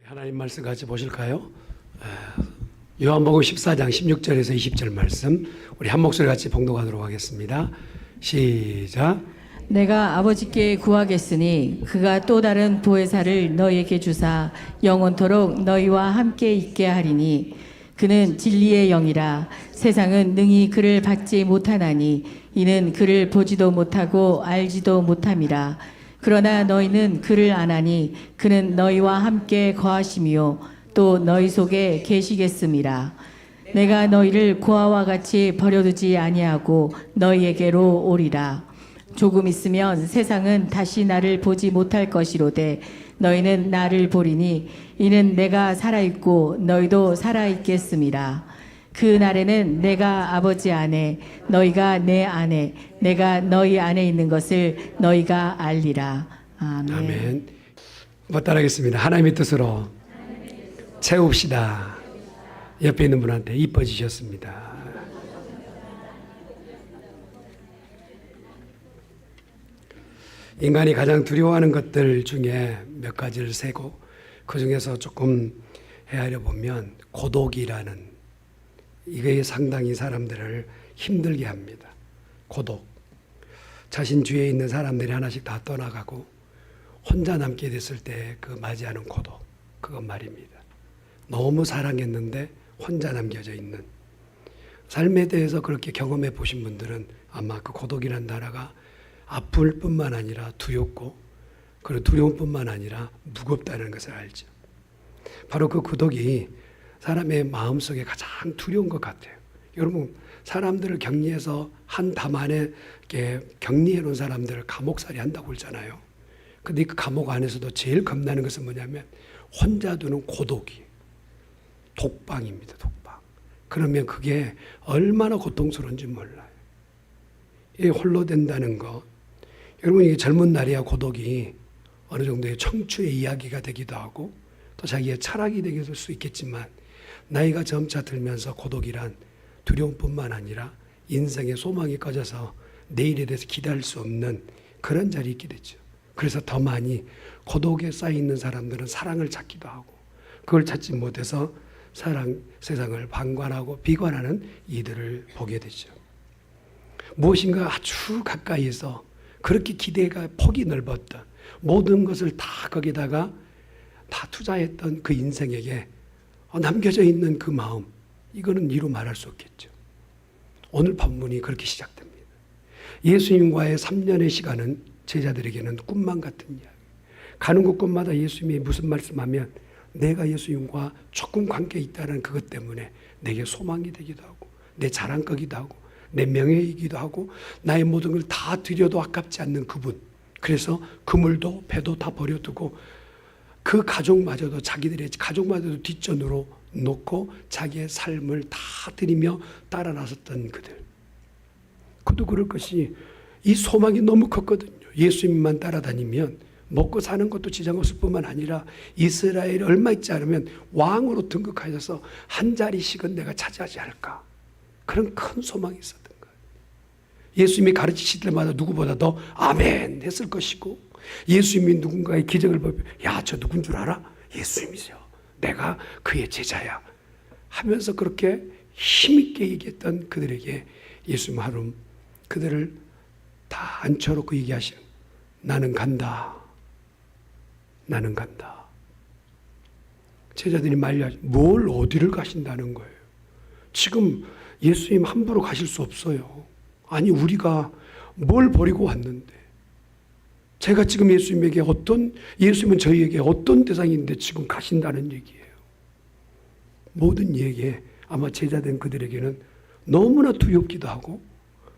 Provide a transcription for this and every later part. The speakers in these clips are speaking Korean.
하나님 말씀 같이 보실까요? 요한복음 14장 16절에서 20절 말씀 우리 한 목소리 같이 봉독하도록 하겠습니다. 시작. 내가 아버지께 구하겠으니 그가 또 다른 보혜사를 너희에게 주사 영원토록 너희와 함께 있게 하리니 그는 진리의 영이라. 세상은 능히 그를 받지 못하나니 이는 그를 보지도 못하고 알지도 못함이라. 그러나 너희는 그를 아나니 그는 너희와 함께 거하시며 또 너희 속에 계시겠음이라. 내가 너희를 고아와 같이 버려두지 아니하고 너희에게로 오리라. 조금 있으면 세상은 다시 나를 보지 못할 것이로되 너희는 나를 보리니 이는 내가 살아있고 너희도 살아있겠음이라. 그 날에는 내가 아버지 안에 너희가 내 안에 내가 너희 안에 있는 것을 너희가 알리라. 아멘. 아멘. 뭐 따라하겠습니다. 하나님의 뜻으로 채웁시다. 옆에 있는 분한테 이뻐지셨습니다. 인간이 가장 두려워하는 것들 중에 몇 가지를 세고 그 중에서 조금 헤아려 보면 고독이라는 이게 상당히 사람들을 힘들게 합니다. 고독. 자신 주위에 있는 사람들이 하나씩 다 떠나가고 혼자 남게 됐을 때 그 맞이하는 고독. 그건 말입니다. 너무 사랑했는데 혼자 남겨져 있는 삶에 대해서 그렇게 경험해 보신 분들은 아마 그 고독이라는 단어가 아플 뿐만 아니라 두렵고 그리고 두려움뿐만 아니라 무겁다는 것을 알죠. 바로 그 고독이 사람의 마음속에 가장 두려운 것 같아요. 여러분 사람들을 격리해서 한 담 안에 이렇게 격리해 놓은 사람들을 감옥살이 한다고 그러잖아요. 근데 그 감옥 안에서도 제일 겁나는 것은 뭐냐면 혼자 두는 고독이 독방입니다. 독방. 그러면 그게 얼마나 고통스러운지 몰라요. 이 홀로 된다는 거. 여러분 이게 젊은 날이야 고독이 어느 정도의 청춘의 이야기가 되기도 하고 또 자기의 철학이 되기도 할 수 있겠지만 나이가 점차 들면서 고독이란 두려움뿐만 아니라 인생의 소망이 꺼져서 내일에 대해서 기대할 수 없는 그런 자리에 있게 되죠. 그래서 더 많이 고독에 쌓여있는 사람들은 사랑을 찾기도 하고 그걸 찾지 못해서 세상을 방관하고 비관하는 이들을 보게 되죠. 무엇인가 아주 가까이에서 그렇게 기대가 폭이 넓었던 모든 것을 다 거기다가 다 투자했던 그 인생에게 남겨져 있는 그 마음, 이거는 이루 말할 수 없겠죠. 오늘 본문이 그렇게 시작됩니다. 예수님과의 3년의 시간은 제자들에게는 꿈만 같은 이야기. 가는 곳곳마다 예수님이 무슨 말씀하면 내가 예수님과 조금 관계 있다는 그것 때문에 내게 소망이 되기도 하고 내 자랑거기도 하고 내 명예이기도 하고 나의 모든 걸 다 드려도 아깝지 않는 그분. 그래서 그물도 배도 다 버려두고 그 가족마저도 자기들의 가족마저도 뒷전으로 놓고 자기의 삶을 다 드리며 따라 나섰던 그들. 그도 그럴 것이 이 소망이 너무 컸거든요. 예수님만 따라다니면 먹고 사는 것도 지장 없을 뿐만 아니라 이스라엘이 얼마 있지 않으면 왕으로 등극하셔서 한 자리씩은 내가 차지하지 않을까. 그런 큰 소망이 있었던 거예요. 예수님이 가르치실 때마다 누구보다 더 아멘 했을 것이고 예수님이 누군가의 기적을 보면 야, 저 누군 줄 알아? 예수님이죠. 내가 그의 제자야 하면서 그렇게 힘있게 얘기했던 그들에게 예수님 하루 그들을 다 앉혀놓고 얘기하시는 나는 간다. 나는 간다. 제자들이 말려하죠. 뭘 어디를 가신다는 거예요. 지금 예수님 함부로 가실 수 없어요. 아니 우리가 뭘 버리고 왔는데 제가 지금 예수님은 저희에게 어떤 대상인데 지금 가신다는 얘기예요. 모든 얘기에 아마 제자된 그들에게는 너무나 두렵기도 하고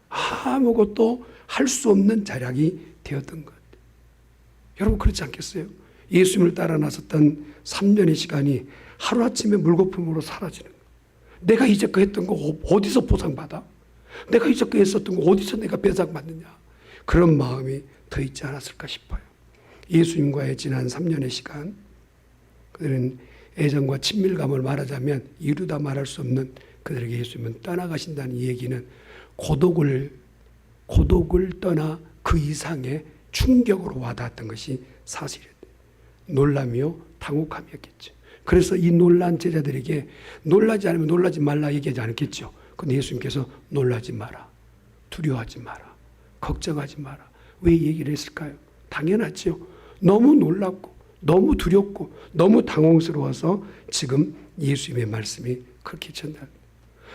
아무것도 할 수 없는 자락이 되었던 것. 여러분 그렇지 않겠어요? 예수님을 따라 나섰던 3년의 시간이 하루아침에 물거품으로 사라지는 거예요. 내가 이제껏 했던 거 어디서 보상받아? 내가 이제껏 했었던 거 어디서 내가 배상받느냐? 그런 마음이 더 있지 않았을까 싶어요. 예수님과의 지난 3년의 시간 그들은 애정과 친밀감을 말하자면 이루다 말할 수 없는 그들에게 예수님은 떠나가신다는 이 얘기는 고독을 떠나 그 이상의 충격으로 와닿았던 것이 사실이었대요. 놀라며 당혹함이었겠죠. 그래서 이 놀란 제자들에게 놀라지 않으면 놀라지 말라 얘기하지 않았겠죠. 근데 예수님께서 놀라지 마라, 두려워하지 마라, 걱정하지 마라. 왜 얘기를 했을까요? 당연하죠. 너무 놀랍고 너무 두렵고 너무 당황스러워서 지금 예수님의 말씀이 그렇게 전달.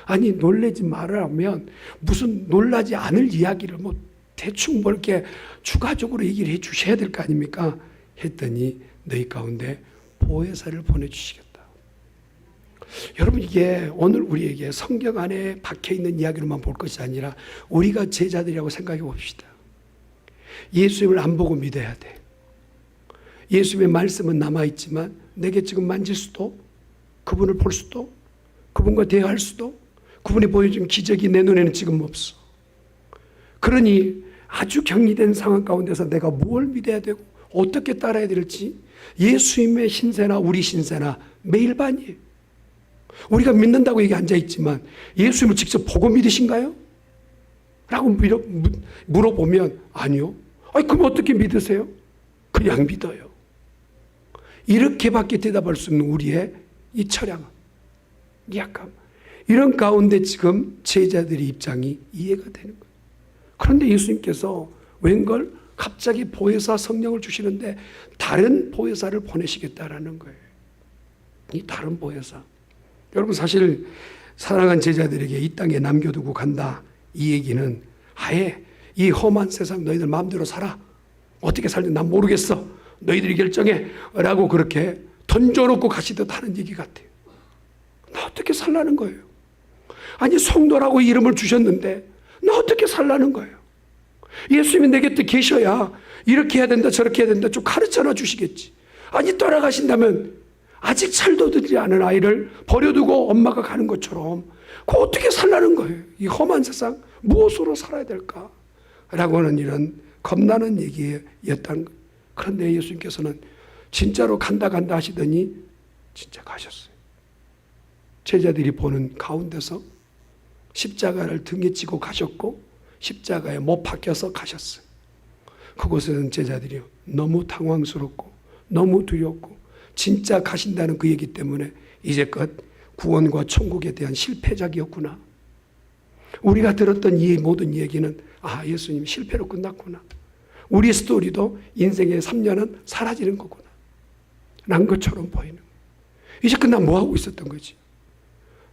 아니 놀라지 말라면 무슨 놀라지 않을 이야기를 뭐 대충 뭐 이렇게 추가적으로 얘기를 해 주셔야 될 거 아닙니까? 했더니 너희 가운데 보혜사를 보내주시겠다. 여러분, 이게 오늘 우리에게 성경 안에 박혀있는 이야기로만 볼 것이 아니라 우리가 제자들이라고 생각해 봅시다. 예수님을 안 보고 믿어야 돼. 예수님의 말씀은 남아있지만 내게 지금 만질 수도, 그분을 볼 수도, 그분과 대화할 수도, 그분이 보여준 기적이 내 눈에는 지금 없어. 그러니 아주 격리된 상황 가운데서 내가 뭘 믿어야 되고 어떻게 따라야 될지, 예수님의 신세나 우리 신세나 매일 반이에요. 우리가 믿는다고 여기 앉아있지만 예수님을 직접 보고 믿으신가요? 라고 물어보면 아니요. 아니, 그럼 어떻게 믿으세요? 그냥 믿어요. 이렇게밖에 대답할 수 없는 우리의 이 처량함, 이 약함, 이런 가운데 지금 제자들의 입장이 이해가 되는 거예요. 그런데 예수님께서 웬걸 갑자기 보혜사 성령을 주시는데 다른 보혜사를 보내시겠다라는 거예요. 이 다른 보혜사. 여러분, 사실 사랑한 제자들에게 이 땅에 남겨두고 간다, 이 얘기는 아예 이 험한 세상 너희들 마음대로 살아, 어떻게 살든 난 모르겠어, 너희들이 결정해 라고 그렇게 던져놓고 가시듯 하는 얘기 같아요. 나 어떻게 살라는 거예요? 아니, 성도라고 이름을 주셨는데 나 어떻게 살라는 거예요? 예수님이 내 곁에 계셔야 이렇게 해야 된다 저렇게 해야 된다 좀 가르쳐놔 주시겠지. 아니, 떠나가신다면 아직 잘도 들지 않은 아이를 버려두고 엄마가 가는 것처럼 그 어떻게 살라는 거예요? 이 험한 세상 무엇으로 살아야 될까? 라고 하는 이런 겁나는 얘기였다는 거예요. 그런데 예수님께서는 진짜로 간다 하시더니 진짜 가셨어요. 제자들이 보는 가운데서 십자가를 등에 지고 가셨고 십자가에 못 박혀서 가셨어요. 그곳에는 제자들이 너무 당황스럽고 너무 두렵고 진짜 가신다는 그 얘기 때문에 이제껏 구원과 천국에 대한 실패작이었구나. 우리가 들었던 이 모든 얘기는 아, 예수님 실패로 끝났구나. 우리 스토리도 인생의 3년은 사라지는 거구나. 난 것처럼 보이는 거예요. 이제껏 난 뭐하고 있었던 거지?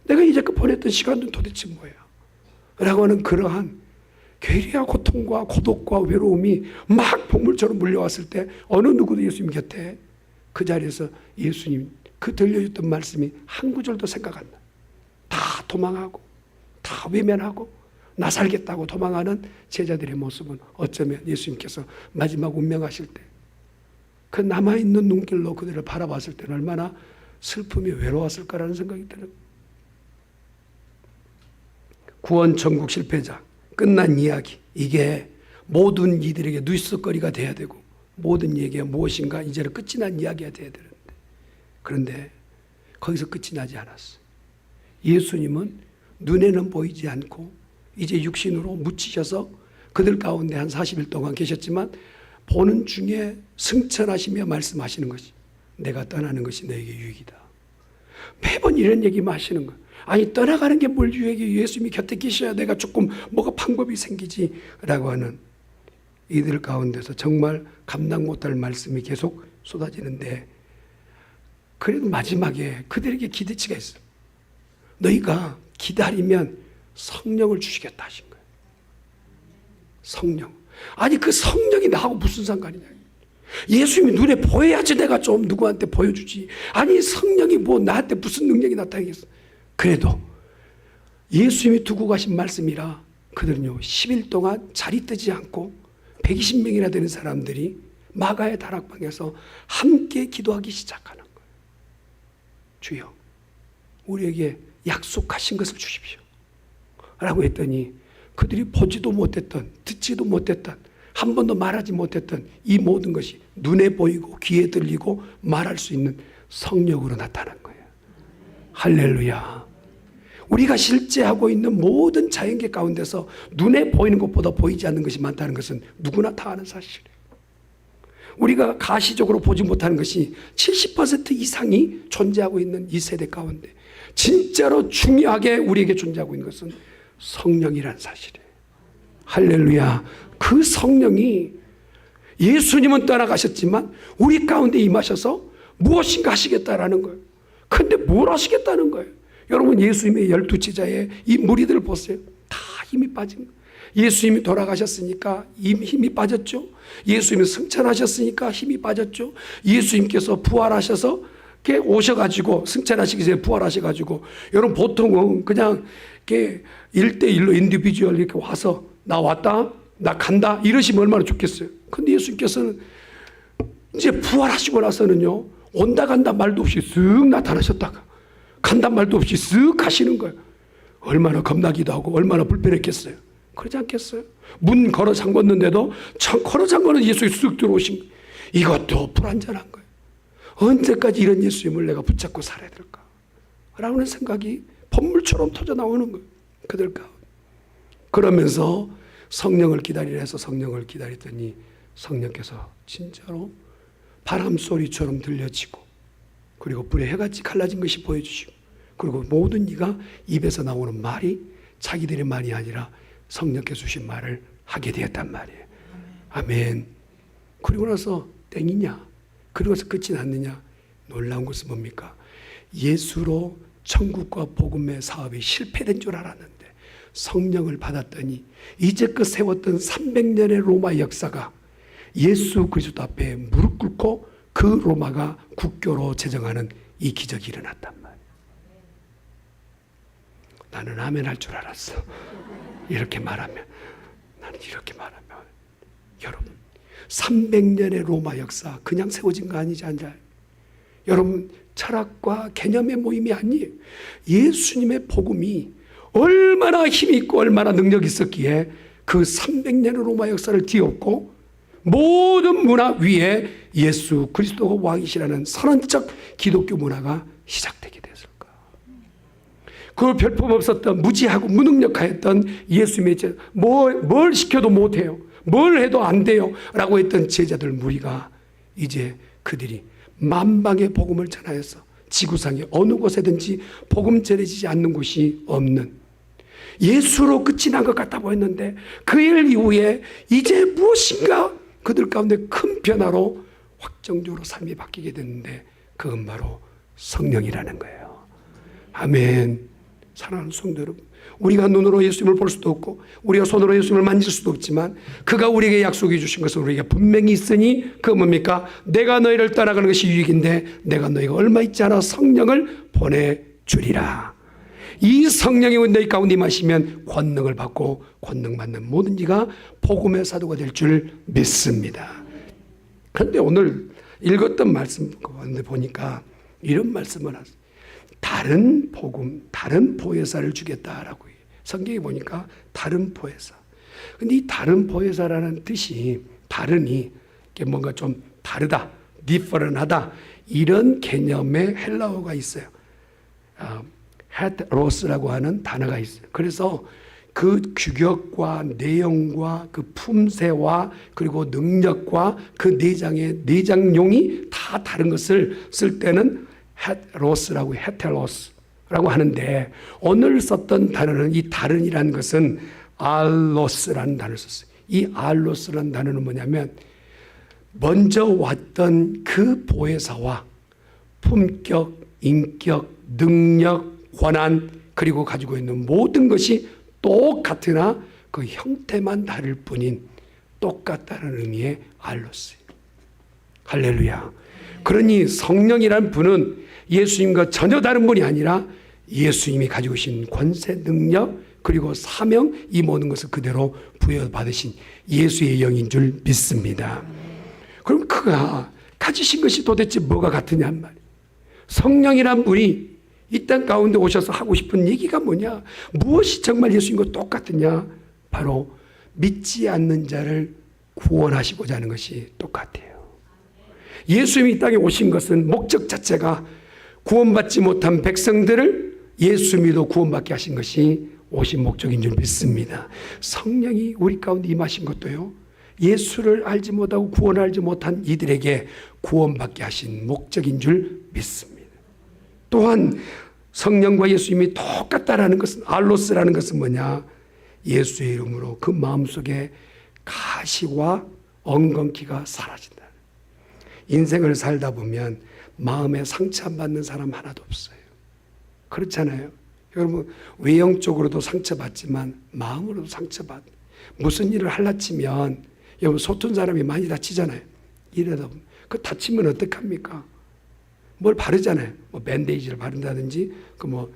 내가 이제껏 보냈던 시간은 도대체 뭐야? 라고 하는 그러한 괴리와 고통과 고독과 외로움이 막 폭물처럼 물려왔을 때 어느 누구도 예수님 곁에 그 자리에서 예수님 그 들려줬던 말씀이 한 구절도 생각 안 나. 다 도망하고 다 외면하고 나 살겠다고 도망하는 제자들의 모습은 어쩌면 예수님께서 마지막 운명하실 때 그 남아있는 눈길로 그들을 바라봤을 때는 얼마나 슬픔이 외로웠을까라는 생각이 들어요. 구원 천국 실패자, 끝난 이야기, 이게 모든 이들에게 뉴스거리가 돼야 되고 모든 얘기가 무엇인가 이제는 끝이 난 이야기가 돼야 되는데, 그런데 거기서 끝이 나지 않았어요. 예수님은 눈에는 보이지 않고 이제 육신으로 묻히셔서 그들 가운데 한 40일 동안 계셨지만 보는 중에 승천하시며 말씀하시는 것이 내가 떠나는 것이 너에게 유익이다. 매번 이런 얘기만 하시는 거예요. 아니, 떠나가는 게 뭘 유익이, 예수님이 곁에 계셔야 내가 조금 뭐가 방법이 생기지 라고 하는 이들 가운데서 정말 감당 못할 말씀이 계속 쏟아지는데, 그래도 마지막에 그들에게 기대치가 있어요. 너희가 기다리면 성령을 주시겠다 하신 거예요. 성령. 아니, 그 성령이 나하고 무슨 상관이냐. 예수님이 눈에 보여야지 내가 좀 누구한테 보여주지. 아니, 성령이 뭐 나한테 무슨 능력이 나타나겠어. 그래도 예수님이 두고 가신 말씀이라 그들은요 10일 동안 자리 뜨지 않고 120명이나 되는 사람들이 마가의 다락방에서 함께 기도하기 시작하는 거예요. 주여, 우리에게 약속하신 것을 주십시오 라고 했더니 그들이 보지도 못했던, 듣지도 못했던, 한 번도 말하지 못했던 이 모든 것이 눈에 보이고 귀에 들리고 말할 수 있는 성령으로 나타난 거예요. 할렐루야. 우리가 실제 하고 있는 모든 자연계 가운데서 눈에 보이는 것보다 보이지 않는 것이 많다는 것은 누구나 다 아는 사실이에요. 우리가 가시적으로 보지 못하는 것이 70% 이상이 존재하고 있는 이 세대 가운데 진짜로 중요하게 우리에게 존재하고 있는 것은 성령이라는 사실이에요. 할렐루야. 그 성령이 예수님은 떠나가셨지만 우리 가운데 임하셔서 무엇인가 하시겠다라는 거예요. 근데 뭘 하시겠다는 거예요? 여러분, 예수님의 12제자의 이 무리들을 보세요. 다 힘이 빠진 거예요. 예수님이 돌아가셨으니까 힘이 빠졌죠. 예수님이 승천하셨으니까 힘이 빠졌죠. 예수님께서 부활하셔서 오셔가지고 승천하시기 전에 부활하셔가지고, 여러분 보통은 그냥 이렇게 1대1로 인디비주얼 이렇게 와서 나 왔다 나 간다 이러시면 얼마나 좋겠어요. 근데 예수님께서는 이제 부활하시고 나서는요, 온다 간다 말도 없이 쓱 나타나셨다가 간다 말도 없이 쓱 가시는 거예요. 얼마나 겁나기도 하고 얼마나 불편했겠어요. 그러지 않겠어요? 문 걸어 잠궜는데도 걸어 잠궈는 예수님이 쑥 들어오신 거예요. 이것도 불완전한 거예요. 언제까지 이런 예수님을 내가 붙잡고 살아야 될까? 라는 생각이 번물처럼 터져 나오는 거예요. 그들 가운데. 그러면서 성령을 기다리라 해서 성령을 기다리더니 성령께서 진짜로 바람 소리처럼 들려지고, 그리고 불의 해같이 갈라진 것이 보여주시고, 그리고 모든 이가 입에서 나오는 말이 자기들의 말이 아니라 성령께서 주신 말을 하게 되었단 말이에요. 아멘. 그리고 나서 땡이냐? 그러고서 끝이 났느냐? 놀라운 것은 뭡니까? 예수로 천국과 복음의 사업이 실패된 줄 알았는데 성령을 받았더니 이제껏 세웠던 300년의 로마 역사가 예수 그리스도 앞에 무릎 꿇고 그 로마가 국교로 제정하는 이 기적이 일어났단 말이에요. 나는 아멘 할 줄 알았어. 이렇게 말하면, 나는 이렇게 말하면, 여러분 300년의 로마 역사 그냥 세워진 거 아니지 않나요? 여러분, 철학과 개념의 모임이 아니에요. 예수님의 복음이 얼마나 힘이 있고 얼마나 능력이 있었기에 그 300년의 로마 역사를 뒤엎고 모든 문화 위에 예수 그리스도가 왕이시라는 선언적 기독교 문화가 시작되게 됐을까? 그 별품 없었던 무지하고 무능력하였던 예수님의 제자, 뭘 시켜도 못해요, 뭘 해도 안 돼요 라고 했던 제자들 무리가 이제 그들이 만방의 복음을 전하여서 지구상의 어느 곳에든지 복음 전해지지 않는 곳이 없는, 예수로 끝이 난 것 같아 보였는데 그 일 이후에 이제 무엇인가 그들 가운데 큰 변화로 확정적으로 삶이 바뀌게 됐는데 그건 바로 성령이라는 거예요. 아멘. 사랑하는 성도 여러분, 우리가 눈으로 예수님을 볼 수도 없고 우리가 손으로 예수님을 만질 수도 없지만 그가 우리에게 약속해 주신 것은 우리에게 분명히 있으니, 그건 뭡니까? 내가 너희를 떠나가는 것이 유익인데 내가 너희가 얼마 있지 않아 성령을 보내주리라. 이 성령이 너희 가운데 임하시면 권능을 받고 권능 받는 모든 이가 복음의 사도가 될 줄 믿습니다. 그런데 오늘 읽었던 말씀 가운데 보니까 이런 말씀을 하세요. 다른 복음, 다른 보혜사를 주겠다라고 해요. 성경에 보니까 다른 보혜사. 근데 이 다른 보혜사라는 뜻이, 다른이 뭔가 좀 다르다, different하다, 이런 개념의 헬라어가 있어요. 헤테로스라고 하는 단어가 있어요. 그래서 그 규격과 내용과 그 품새와 그리고 능력과 그 내장용이 다 다른 것을 쓸 때는 헤테로스라고, 헤테로스라고 하는데, 오늘 썼던 단어는, 이 다른이라는 것은 알로스라는 단어를 썼어요. 이 알로스라는 단어는 뭐냐면 먼저 왔던 그 보혜사와 품격, 인격, 능력, 권한, 그리고 가지고 있는 모든 것이 똑같으나 그 형태만 다를 뿐인 똑같다는 의미의 알로스예요. 할렐루야. 그러니 성령이라는 분은 예수님과 전혀 다른 분이 아니라 예수님이 가지고 계신 권세, 능력, 그리고 사명, 이 모든 것을 그대로 부여받으신 예수의 영인 줄 믿습니다. 그럼 그가 가지신 것이 도대체 뭐가 같으냔 말이에요. 성령이란 분이 이 땅 가운데 오셔서 하고 싶은 얘기가 뭐냐? 무엇이 정말 예수님과 똑같으냐? 바로 믿지 않는 자를 구원하시고자 하는 것이 똑같아요. 예수님이 이 땅에 오신 것은 목적 자체가 구원받지 못한 백성들을 예수 믿어 구원받게 하신 것이 오신 목적인 줄 믿습니다. 성령이 우리 가운데 임하신 것도요, 예수를 알지 못하고 구원을 알지 못한 이들에게 구원받게 하신 목적인 줄 믿습니다. 또한 성령과 예수님이 똑같다라는 것은, 알로스라는 것은 뭐냐? 예수의 이름으로 그 마음속에 가시와 엉겅퀴가 사라진다. 인생을 살다 보면 마음에 상처 안 받는 사람 하나도 없어요. 그렇잖아요. 여러분, 외형적으로도 상처받지만 마음으로도 상처받. 무슨 일을 하려치면 여러분, 소툰 사람이 많이 다치잖아요. 이러다 보면 그 다치면 어떡합니까? 뭘 바르잖아요. 뭐 밴데이지를 바른다든지, 그 뭐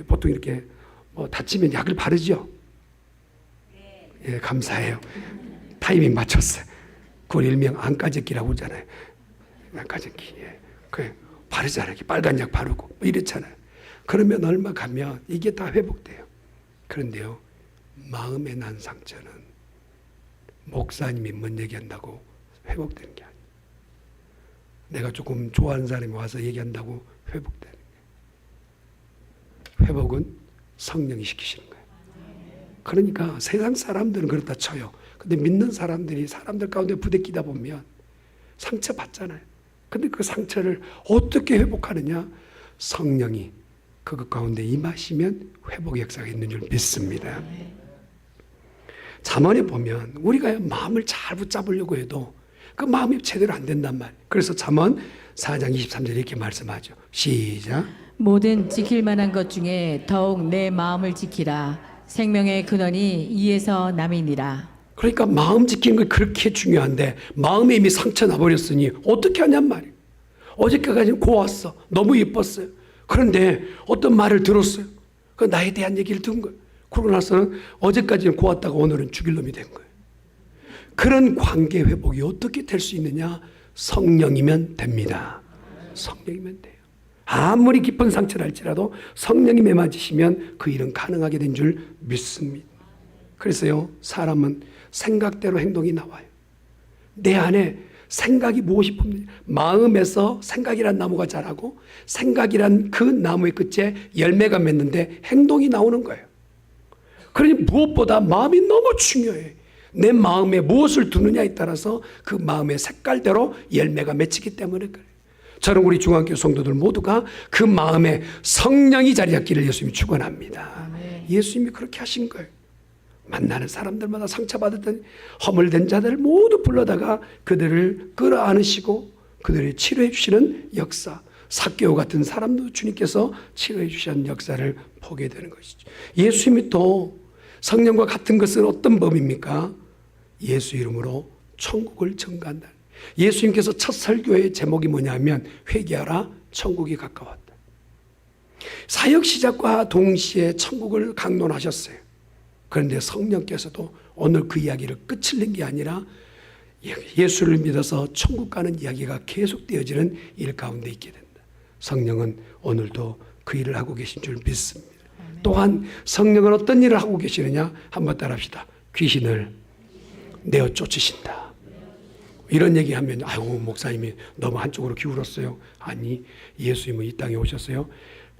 보통 이렇게 뭐 다치면 약을 바르죠. 예, 감사해요. 타이밍 맞췄어요. 그걸 일명 안가적기라고 하잖아요. 안가적기. 예. 그 바르잖아요. 빨간 약 바르고 뭐 이렇잖아요. 그러면 얼마 가면 이게 다 회복돼요. 그런데요, 마음에 난 상처는 목사님이 뭔 얘기한다고 회복되는 게 아니에요. 내가 조금 좋아하는 사람이 와서 얘기한다고 회복되는 거예요. 회복은 성령이 시키시는 거예요. 그러니까 세상 사람들은 그렇다 쳐요. 근데 믿는 사람들이 사람들 가운데 부대끼다 보면 상처 받잖아요. 근데 그 상처를 어떻게 회복하느냐? 성령이 그것 가운데 임하시면 회복의 역사가 있는 줄 믿습니다. 잠언에 보면 우리가 마음을 잘 붙잡으려고 해도 그 마음이 제대로 안 된단 말이에요. 그래서 잠언 4장 23절에 이렇게 말씀하죠. 시작. 모든 지킬 만한 것 중에 더욱 내 마음을 지키라. 생명의 근원이 이에서 남이니라. 그러니까 마음 지키는 게 그렇게 중요한데 마음에 이미 상처 나버렸으니 어떻게 하냔 말이에요. 어저께까지는 고왔어. 너무 예뻤어요. 그런데 어떤 말을 들었어요. 그 나에 대한 얘기를 들은 거예요. 그러고 나서는 어제까지는 고왔다가 오늘은 죽일 놈이 된 거예요. 그런 관계 회복이 어떻게 될 수 있느냐? 성령이면 됩니다. 성령이면 돼요. 아무리 깊은 상처를 할지라도 성령이 매맞으시면 그 일은 가능하게 된 줄 믿습니다. 그래서요, 사람은 생각대로 행동이 나와요. 내 안에 생각이 무엇이 품느냐? 마음에서 생각이란 나무가 자라고 생각이란 그 나무의 끝에 열매가 맺는데 행동이 나오는 거예요. 그러니 무엇보다 마음이 너무 중요해. 내 마음에 무엇을 두느냐에 따라서 그 마음의 색깔대로 열매가 맺히기 때문에 그래요. 저는 우리 중앙교 성도들 모두가 그 마음에 성령이 자리 잡기를 예수님이 축원합니다. 예수님이 그렇게 하신 거예요. 만나는 사람들마다 상처받았던 허물된 자들을 모두 불러다가 그들을 끌어안으시고 그들을 치료해 주시는 역사, 삭개오 같은 사람도 주님께서 치료해 주시는 역사를 보게 되는 것이죠. 예수님이 또 성령과 같은 것은 어떤 법입니까? 예수 이름으로 천국을 증가한다. 예수님께서 첫 설교의 제목이 뭐냐면 회개하라, 천국이 가까웠다. 사역 시작과 동시에 천국을 강론하셨어요. 그런데 성령께서도 오늘 그 이야기를 끝을 낸 게 아니라 예수를 믿어서 천국 가는 이야기가 계속되어지는 일 가운데 있게 된다. 성령은 오늘도 그 일을 하고 계신 줄 믿습니다. 또한 성령은 어떤 일을 하고 계시느냐? 한번 따라합시다. 귀신을 내어 쫓으신다. 이런 얘기하면 아이고 목사님이 너무 한쪽으로 기울었어요. 아니, 예수님은 이 땅에 오셨어요.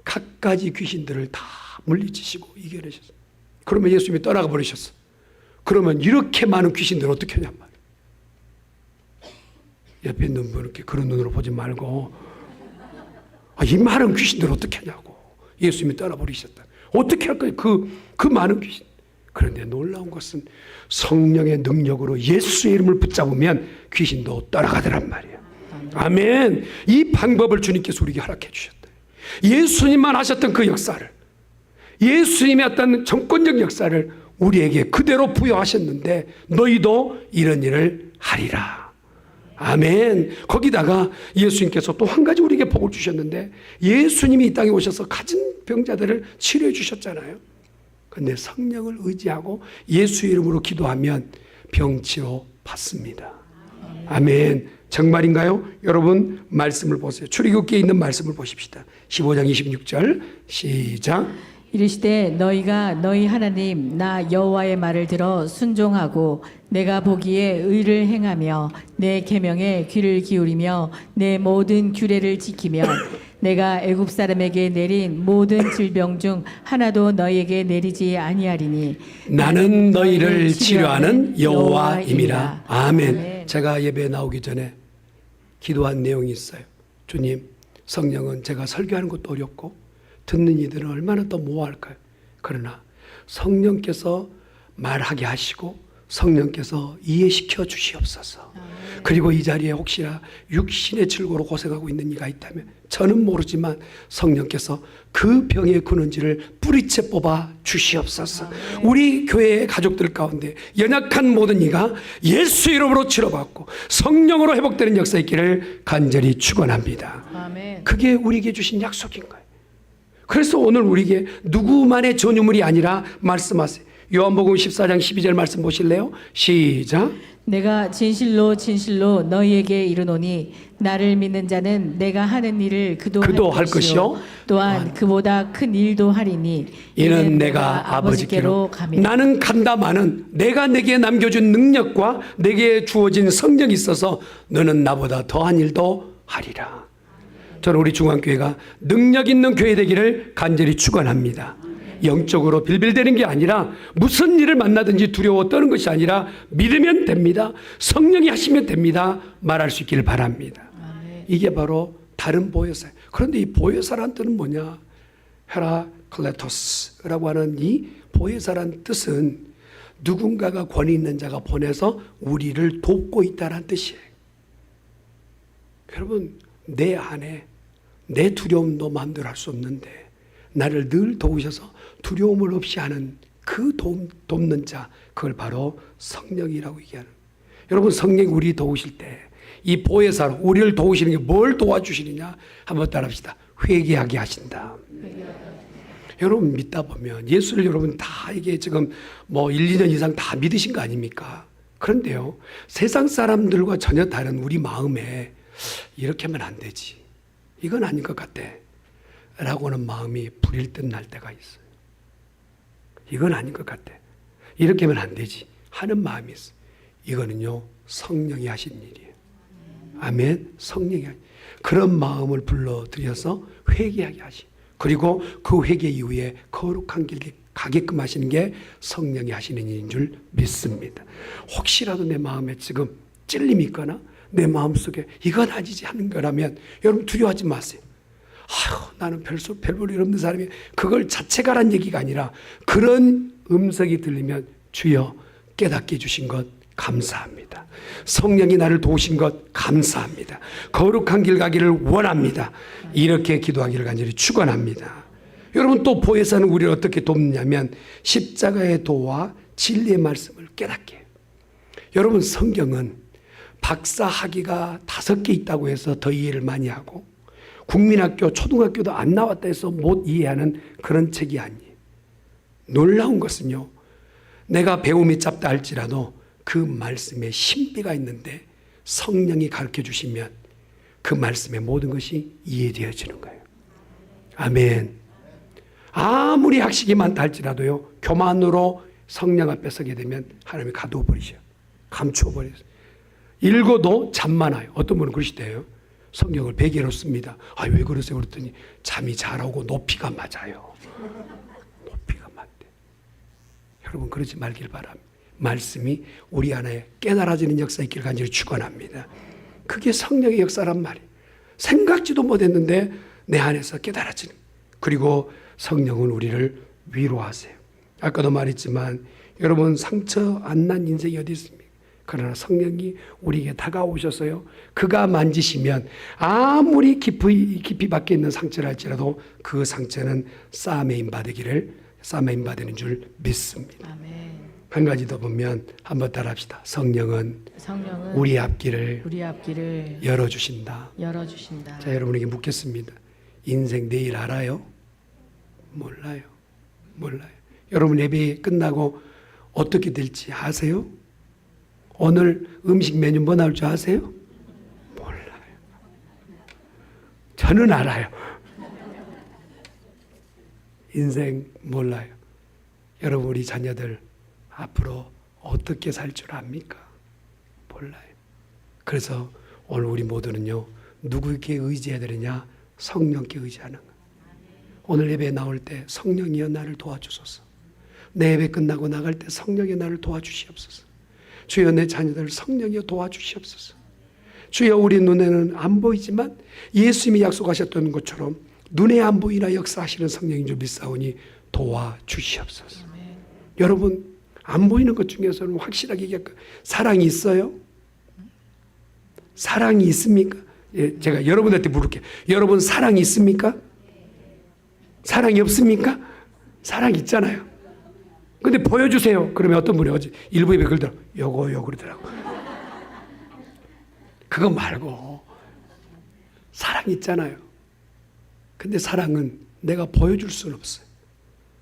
갖가지 귀신들을 다 물리치시고 이겨내셨어요. 그러면 예수님이 떠나가 버리셨어. 그러면 이렇게 많은 귀신들 어떻게 하냔 말이에요. 옆에 있는 분께 그런 눈으로 보지 말고 이 많은 귀신들 어떻게 하냐고. 예수님이 떠나버리셨다. 어떻게 할 거예요? 그 많은 귀신. 그런데 놀라운 것은 성령의 능력으로 예수의 이름을 붙잡으면 귀신도 떠나가더란 말이에요. 아멘. 이 방법을 주님께서 우리에게 허락해 주셨다. 예수님만 하셨던 그 역사를, 예수님의 어떤 정권적 역사를 우리에게 그대로 부여하셨는데 너희도 이런 일을 하리라. 아멘. 거기다가 예수님께서 또 한 가지 우리에게 복을 주셨는데 예수님이 이 땅에 오셔서 가진 병자들을 치료해 주셨잖아요. 그런데 성령을 의지하고 예수 이름으로 기도하면 병치료 받습니다. 아멘. 정말인가요? 여러분 말씀을 보세요. 출애굽기에 있는 말씀을 보십시다. 15장 26절 시작. 이르시되 너희가 너희 하나님 나 여호와의 말을 들어 순종하고 내가 보기에 의를 행하며 내 계명에 귀를 기울이며 내 모든 규례를 지키면 내가 애굽 사람에게 내린 모든 질병 중 하나도 너희에게 내리지 아니하리니 나는 너희를 치료하는 여호와임이라. 아멘. 제가 예배에 나오기 전에 기도한 내용이 있어요. 주님, 성령은 제가 설교하는 것도 어렵고 듣는 이들은 얼마나 더 모호할까요? 그러나 성령께서 말하게 하시고 성령께서 이해시켜 주시옵소서. 그리고 이 자리에 혹시나 육신의 질고로 고생하고 있는 이가 있다면 저는 모르지만 성령께서 그 병의 근원지를 뿌리채 뽑아 주시옵소서. 우리 교회의 가족들 가운데 연약한 모든 이가 예수 이름으로 치료받고 성령으로 회복되는 역사 있기를 간절히 축원합니다. 아멘. 그게 우리에게 주신 약속인 거예요. 그래서 오늘 우리에게 누구만의 전유물이 아니라 말씀하세요. 요한복음 14장 12절 말씀 보실래요? 시작. 내가 진실로 진실로 너희에게 이르노니 나를 믿는 자는 내가 하는 일을 그도 할 것이요 또한 그보다 큰 일도 하리니 이는 내가 아버지께로 나는 간다마는 내가 내게 남겨준 능력과 내게 주어진 성령이 있어서 너는 나보다 더한 일도 하리라. 저는 우리 중앙교회가 능력 있는 교회 되기를 간절히 축원합니다. 영적으로 빌빌대는 게 아니라 무슨 일을 만나든지 두려워 떠는 것이 아니라 믿으면 됩니다. 성령이 하시면 됩니다. 말할 수 있기를 바랍니다. 이게 바로 다른 보혜사예요. 그런데 이 보혜사란 뜻은 뭐냐? 헤라클레토스라고 하는 이 보혜사란 뜻은 누군가가 권위 있는 자가 보내서 우리를 돕고 있다는 뜻이에요. 여러분, 내 안에 내 두려움도 마음대로 할 수 없는데 나를 늘 도우셔서 두려움을 없이 하는 그 돕는 자, 그걸 바로 성령이라고 얘기하는. 여러분, 성령이 우리 도우실 때 이 보혜사로 우리를 도우시는 게 뭘 도와주시느냐? 한번 따라합시다. 회개하게 하신다. 여러분 믿다 보면 예수를 여러분 다 이게 지금 뭐 1, 2년 이상 다 믿으신 거 아닙니까? 그런데요, 세상 사람들과 전혀 다른 우리 마음에 이렇게 하면 안 되지, 이건 아닌 것 같아 라고 하는 마음이 불일 듯 날 때가 있어요. 이건 아닌 것 같아, 이렇게 하면 안 되지 하는 마음이 있어요. 이거는요 성령이 하신 일이에요. 아멘. 성령이 그런 마음을 불러들여서 회개하게 하시, 그리고 그 회개 이후에 거룩한 길 가게끔 하시는 게 성령이 하시는 일인 줄 믿습니다. 혹시라도 내 마음에 지금 찔림이 있거나 내 마음속에 이건 아니지 하는 거라면 여러분 두려워하지 마세요. 아휴, 나는 별볼 일 없는 사람이, 그걸 자체가란 얘기가 아니라 그런 음성이 들리면 주여 깨닫게 해주신 것 감사합니다. 성령이 나를 도우신 것 감사합니다. 거룩한 길 가기를 원합니다. 이렇게 기도하기를 간절히 축원합니다. 여러분, 또 보혜사는 우리를 어떻게 돕느냐면 십자가의 도와 진리의 말씀을 깨닫게 해요. 여러분, 성경은 박사 학위가 5개 있다고 해서 더 이해를 많이 하고 국민학교, 초등학교도 안 나왔다 해서 못 이해하는 그런 책이 아니에요. 놀라운 것은요, 내가 배움이 짧다 할지라도 그 말씀에 신비가 있는데 성령이 가르쳐 주시면 그 말씀의 모든 것이 이해되어지는 거예요. 아멘. 아무리 학식이 많다 할지라도요, 교만으로 성령 앞에 서게 되면 하나님이 가두어버리셔요. 감추어버리세요. 읽어도 잠만 와요. 어떤 분은 그러시대요. 성경을 베개로 씁니다. 아, 왜 그러세요? 그랬더니 잠이 잘 오고 높이가 맞아요. 높이가 맞대. 여러분, 그러지 말길 바랍니다. 말씀이 우리 안에 깨달아지는 역사 있기를 간절히 축원합니다. 그게 성령의 역사란 말이에요. 생각지도 못했는데 내 안에서 깨달아지는. 그리고 성령은 우리를 위로하세요. 아까도 말했지만 여러분, 상처 안 난 인생이 어디 있습니까? 그러나 성령이 우리에게 다가오셔서요, 그가 만지시면 아무리 깊이 박혀 있는 상처를 할지라도 그 상처는 싸매 임받는 줄 믿습니다. 아멘. 한 가지 더 보면 한번 따라합시다. 성령은 우리 앞길을 열어주신다. 자, 여러분에게 묻겠습니다. 인생 내일 알아요? 몰라요. 여러분 예배 끝나고 어떻게 될지 아세요? 오늘 음식 메뉴 뭐 나올 줄 아세요? 몰라요. 저는 알아요. 인생 몰라요. 여러분, 우리 자녀들 앞으로 어떻게 살 줄 압니까? 몰라요. 그래서 오늘 우리 모두는요, 누구에게 의지해야 되느냐? 성령께 의지하는 거예요. 오늘 예배 나올 때 성령이여 나를 도와주소서. 내 예배 끝나고 나갈 때 성령이 나를 도와주시옵소서. 주여 내 자녀들 성령이여 도와주시옵소서. 주여 우리 눈에는 안 보이지만 예수님이 약속하셨던 것처럼 눈에 안 보이나 역사하시는 성령인 줄 믿사오니 도와주시옵소서. 여러분 안 보이는 것 중에서는 확실하게 얘기할까요? 사랑이 있어요? 사랑이 있습니까? 예, 제가 여러분한테 물을게요. 여러분 사랑이 있습니까? 사랑이 없습니까? 사랑이 있잖아요. 근데 보여주세요. 그러면 어떤 분이 어제 일부 예배 그러더라고. 요거 그러더라고. 그거 말고 사랑이 있잖아요. 근데 사랑은 내가 보여줄 수는 없어요.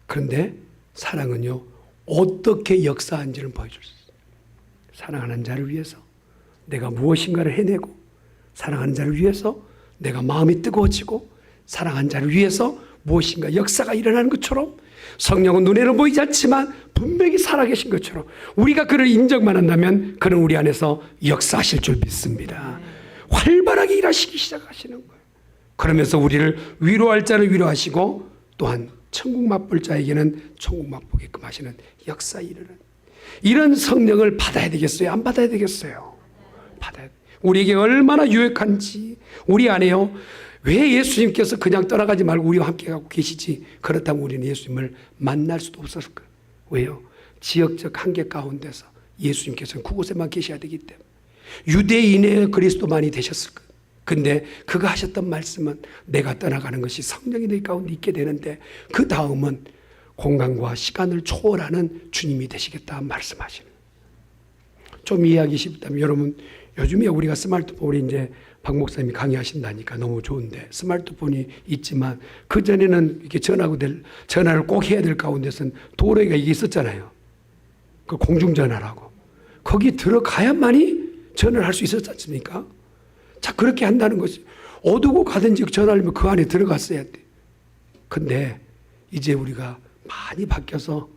그런데 사랑은요, 어떻게 역사한지를 보여줄 수 있어요. 사랑하는 자를 위해서 내가 무엇인가를 해내고, 사랑하는 자를 위해서 내가 마음이 뜨거워지고, 사랑하는 자를 위해서 무엇인가 역사가 일어나는 것처럼 성령은 눈에는 보이지 않지만 분명히 살아계신 것처럼 우리가 그를 인정만 한다면 그는 우리 안에서 역사하실 줄 믿습니다. 활발하게 일하시기 시작하시는 거예요. 그러면서 우리를 위로할 자를 위로하시고 또한 천국 맛볼 자에게는 천국 맛보게끔 하시는 역사 일어나는 이런 성령을 받아야 되겠어요? 안 받아야 되겠어요? 받아야 돼. 우리에게 얼마나 유익한지. 우리 안에요, 왜 예수님께서 그냥 떠나가지 말고 우리와 함께 가고 계시지? 그렇다면 우리는 예수님을 만날 수도 없었을 거예요. 왜요? 지역적 한계 가운데서 예수님께서는 그곳에만 계셔야 되기 때문에 유대인의 그리스도만이 되셨을 거예요. 근데 그가 하셨던 말씀은 내가 떠나가는 것이 성령이 너희 가운데 있게 되는데 그 다음은 공간과 시간을 초월하는 주님이 되시겠다 말씀하시는. 좀 이해하기 쉽다면 여러분, 요즘에 우리가 스마트폰, 우리 이제 박 목사님이 강의하신다니까 너무 좋은데 스마트폰이 있지만 그전에는 이렇게 전화를 꼭 해야 될 가운데서는 도로가 이게 있었잖아요. 그 공중전화라고. 거기 들어가야만이 전화를 할 수 있었지 않습니까? 자, 그렇게 한다는 것이 어두고 가든지 전화하려면 그 안에 들어갔어야 돼. 근데 이제 우리가 많이 바뀌어서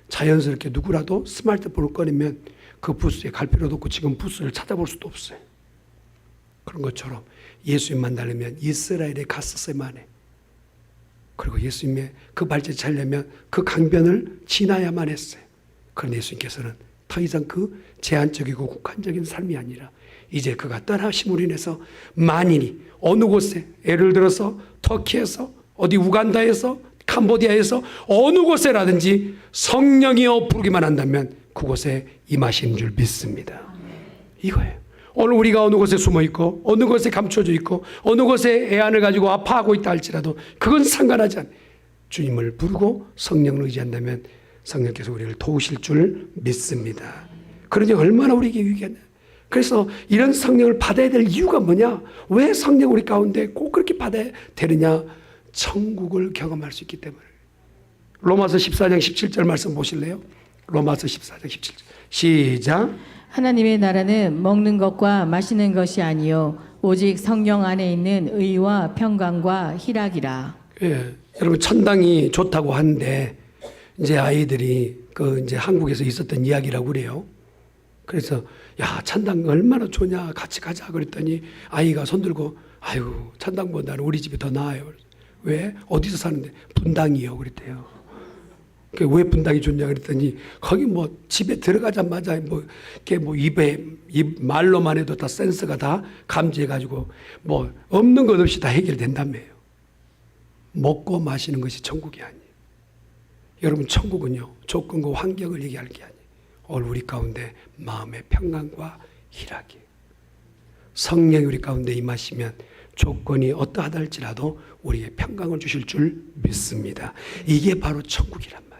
자연스럽게 누구라도 스마트폰을 꺼내면 그 부스에 갈 필요도 없고 지금 부스를 찾아볼 수도 없어요. 그런 것처럼 예수님 만나려면 이스라엘에 갔었어야만 해. 그리고 예수님의 그 발자취 찾려면 그 강변을 지나야만 했어요. 그런데 예수님께서는 더 이상 그 제한적이고 국한적인 삶이 아니라 이제 그가 떠나심으로 인해서 만인이 어느 곳에, 예를 들어서 터키에서, 어디 우간다에서, 캄보디아에서 어느 곳에라든지 성령이여 부르기만 한다면 그곳에 임하시는 줄 믿습니다. 이거예요. 오늘 우리가 어느 곳에 숨어 있고 어느 곳에 감춰져 있고 어느 곳에 애안을 가지고 아파하고 있다 할지라도 그건 상관하지 않아요. 주님을 부르고 성령을 의지한다면 성령께서 우리를 도우실 줄 믿습니다. 그러니 얼마나 우리에게 유익했나. 그래서 이런 성령을 받아야 될 이유가 뭐냐? 왜 성령 우리 가운데 꼭 그렇게 받아야 되느냐? 천국을 경험할 수 있기 때문에. 로마서 14장 17절 말씀 보실래요? 로마서 14장 17절 시작. 하나님의 나라는 먹는 것과 마시는 것이 아니요 오직 성령 안에 있는 의와 평강과 희락이라. 예, 여러분 천당이 좋다고 하는데 이제 아이들이 그 이제 한국에서 있었던 이야기라고 그래요. 그래서 야, 천당 얼마나 좋냐, 같이 가자 그랬더니 아이가 손들고 아유, 천당보다는 우리 집이 더 나아요. 왜? 어디서 사는데? 분당이요 그랬대요. 왜 분당이 좋냐 그랬더니 거기 뭐 집에 들어가자마자 뭐 입에 말로만 해도 다 센서가 다 감지해가지고 뭐 없는 것 없이 다 해결된다며요. 먹고 마시는 것이 천국이 아니에요. 여러분 천국은요 조건과 환경을 얘기할 게 아니에요. 오늘 우리 가운데 마음의 평강과 희락이에요. 성령이 우리 가운데 임하시면 조건이 어떠하다 할지라도 우리에게 평강을 주실 줄 믿습니다. 이게 바로 천국이란 말이에요.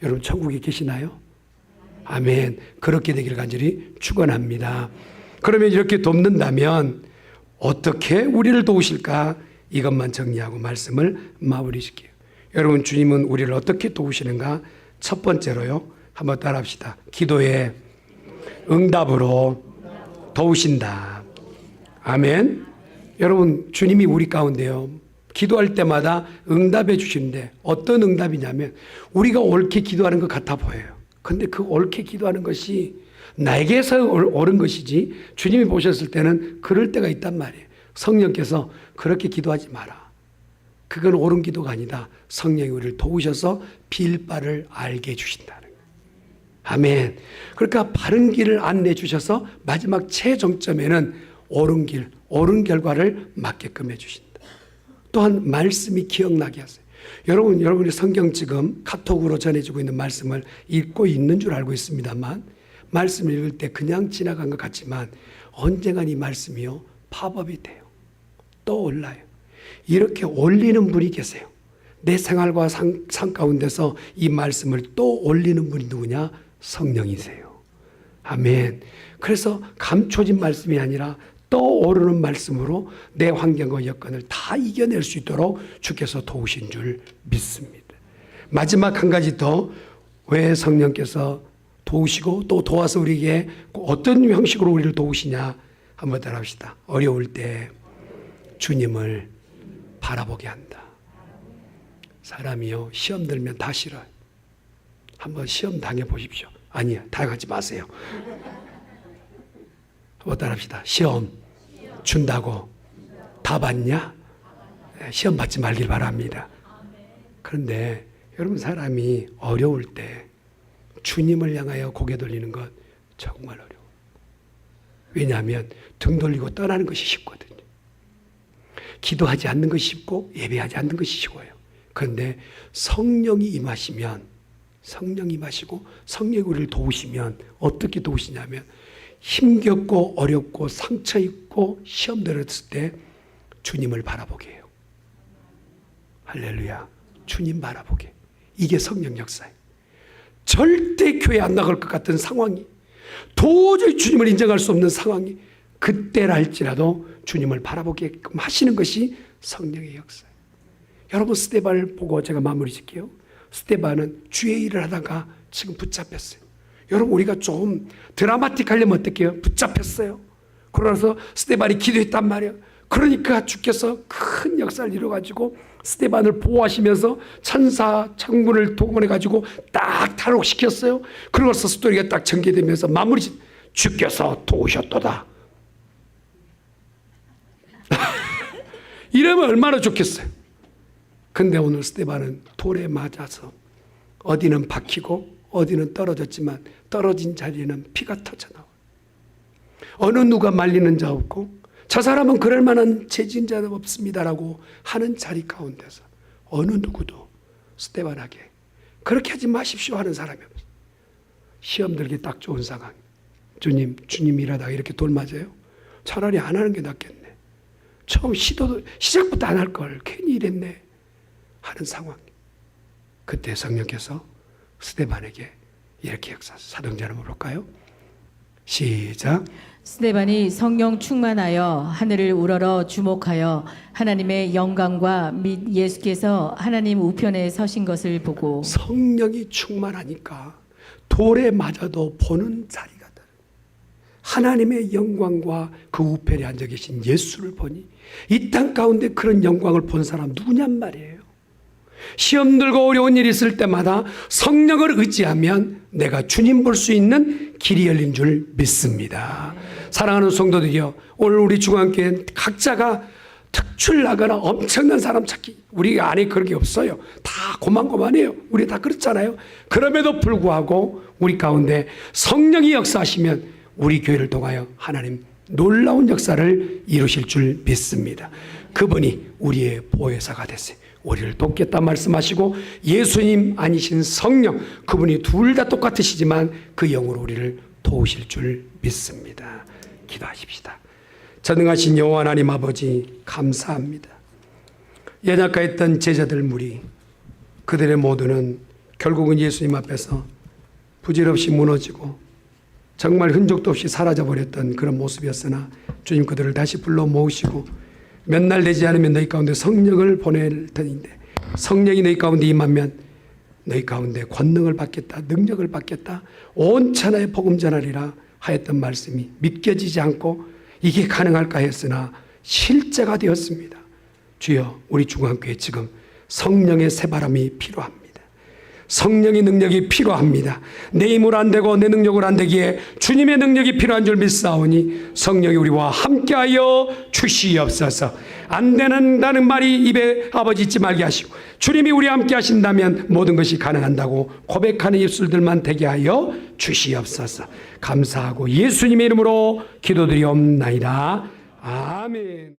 여러분 천국에 계시나요? 아멘. 그렇게 되기를 간절히 축원합니다. 그러면 이렇게 돕는다면 어떻게 우리를 도우실까? 이것만 정리하고 말씀을 마무리 짓게요. 여러분 주님은 우리를 어떻게 도우시는가? 첫 번째로요. 한번 따라합시다. 기도의 응답으로 도우신다. 아멘. 여러분 주님이 우리 가운데요 기도할 때마다 응답해 주시는데 어떤 응답이냐면 우리가 옳게 기도하는 것 같아 보여요. 근데 그 옳게 기도하는 것이 나에게서 옳은 것이지 주님이 보셨을 때는 그럴 때가 있단 말이에요. 성령께서 그렇게 기도하지 마라. 그건 옳은 기도가 아니다. 성령이 우리를 도우셔서 빌 바를 알게 해주신다는 거예요. 아멘. 그러니까 바른 길을 안내해 주셔서 마지막 최종점에는 옳은 길, 옳은 결과를 맞게끔 해주신다. 또한 말씀이 기억나게 하세요. 여러분이 성경 지금 카톡으로 전해지고 있는 말씀을 읽고 있는 줄 알고 있습니다만, 말씀을 읽을 때 그냥 지나간 것 같지만 언젠간 이 말씀이요 팝업이 돼요. 또 올라요. 이렇게 올리는 분이 계세요. 내 생활과 삶 가운데서 이 말씀을 또 올리는 분이 누구냐? 성령이세요. 아멘. 그래서 감춰진 말씀이 아니라 또 오르는 말씀으로 내 환경과 여건을 다 이겨낼 수 있도록 주께서 도우신 줄 믿습니다. 마지막 한 가지 더, 왜 성령께서 도우시고 또 도와서 우리에게 어떤 형식으로 우리를 도우시냐 한번 따라합시다. 어려울 때 주님을 바라보게 한다. 사람이요 시험 들면 다 싫어요. 한번 시험 당해보십시오. 아니요, 당하지 마세요. 한번 따라합시다. 시험 준다고 다 받냐? 시험 받지 말길 바랍니다. 그런데 여러분, 사람이 어려울 때 주님을 향하여 고개 돌리는 것 정말 어려워요. 왜냐하면 등 돌리고 떠나는 것이 쉽거든요. 기도하지 않는 것이 쉽고 예배하지 않는 것이 쉬워요. 그런데 성령이 임하시고 성령이 우리를 도우시면 어떻게 도우시냐면, 힘겹고 어렵고 상처 있고 시험 들었을 때 주님을 바라보게 해요. 할렐루야. 주님 바라보게. 이게 성령 역사예요. 절대 교회 안 나갈 것 같은 상황이, 도저히 주님을 인정할 수 없는 상황이, 그때랄지라도 주님을 바라보게끔 하시는 것이 성령의 역사예요. 여러분, 스데반을 보고 제가 마무리 짓게요. 스데반은 주의 일을 하다가 지금 붙잡혔어요. 여러분, 우리가 좀 드라마틱하려면 어떻게 해요? 붙잡혔어요. 그러면서 스데반이 기도했단 말이에요. 그러니까 주께서 큰 역사를 이루어가지고 스데반을 보호하시면서 천사 천군을 동원해가지고 딱 탈옥시켰어요. 그러고서 스토리가 딱 전개되면서 마무리, 주께서 도우셨도다. 이러면 얼마나 좋겠어요. 근데 오늘 스데반은 돌에 맞아서 어디는 박히고 어디는 떨어졌지만 떨어진 자리에는 피가 터져나와요. 어느 누가 말리는 자 없고 저 사람은 그럴 만한 죄진 자 없습니다라고 하는 자리 가운데서 어느 누구도 스데반에게 그렇게 하지 마십시오 하는 사람이 없어요. 시험 들기 딱 좋은 상황. 주님 일하다가 이렇게 돌 맞아요? 차라리 안 하는 게 낫겠네. 처음 시작부터 안 할 걸 괜히 이랬네 하는 상황. 그때 성령께서 스데반에게 이렇게 역사하셨어요. 사도행전을 볼까요? 시작. 스데반이 성령 충만하여 하늘을 우러러 주목하여 하나님의 영광과 및 예수께서 하나님 우편에 서신 것을 보고. 성령이 충만하니까 돌에 맞아도 보는 자리가 다르다. 하나님의 영광과 그 우편에 앉아 계신 예수를 보니 이 땅 가운데 그런 영광을 본 사람 누구냔 말이에요. 시험 들고 어려운 일이 있을 때마다 성령을 의지하면 내가 주님 볼 수 있는 길이 열린 줄 믿습니다. 사랑하는 성도들이여, 오늘 우리 중앙교회는 각자가 특출나거나 엄청난 사람 찾기, 우리 안에 그런 게 없어요. 다 고만고만해요. 우리 다 그렇잖아요. 그럼에도 불구하고 우리 가운데 성령이 역사하시면 우리 교회를 통하여 하나님 놀라운 역사를 이루실 줄 믿습니다. 그분이 우리의 보혜사가 됐어요. 우리를 돕겠다 말씀하시고 예수님 아니신 성령, 그분이 둘 다 똑같으시지만 그 영으로 우리를 도우실 줄 믿습니다. 기도하십시다. 전능하신 여호와 하나님 아버지, 감사합니다. 연약했던 제자들 무리, 그들의 모두는 결국은 예수님 앞에서 부질없이 무너지고 정말 흔적도 없이 사라져버렸던 그런 모습이었으나 주님 그들을 다시 불러 모으시고 몇 날 되지 않으면 너희 가운데 성령을 보낼 터인데, 성령이 너희 가운데 임하면 너희 가운데 권능을 받겠다, 능력을 받겠다, 온 천하에 복음 전하리라 하였던 말씀이 믿겨지지 않고 이게 가능할까 했으나 실제가 되었습니다. 주여, 우리 중앙교회 지금 성령의 새바람이 필요합니다. 성령의 능력이 필요합니다. 내 힘으로 안 되고 내 능력으로 안 되기에 주님의 능력이 필요한 줄 믿사오니 성령이 우리와 함께하여 주시옵소서. 안 된다는 말이 입에 아버지 있지 말게 하시고 주님이 우리와 함께 하신다면 모든 것이 가능한다고 고백하는 입술들만 되게 하여 주시옵소서. 감사하고 예수님의 이름으로 기도드리옵나이다. 아멘.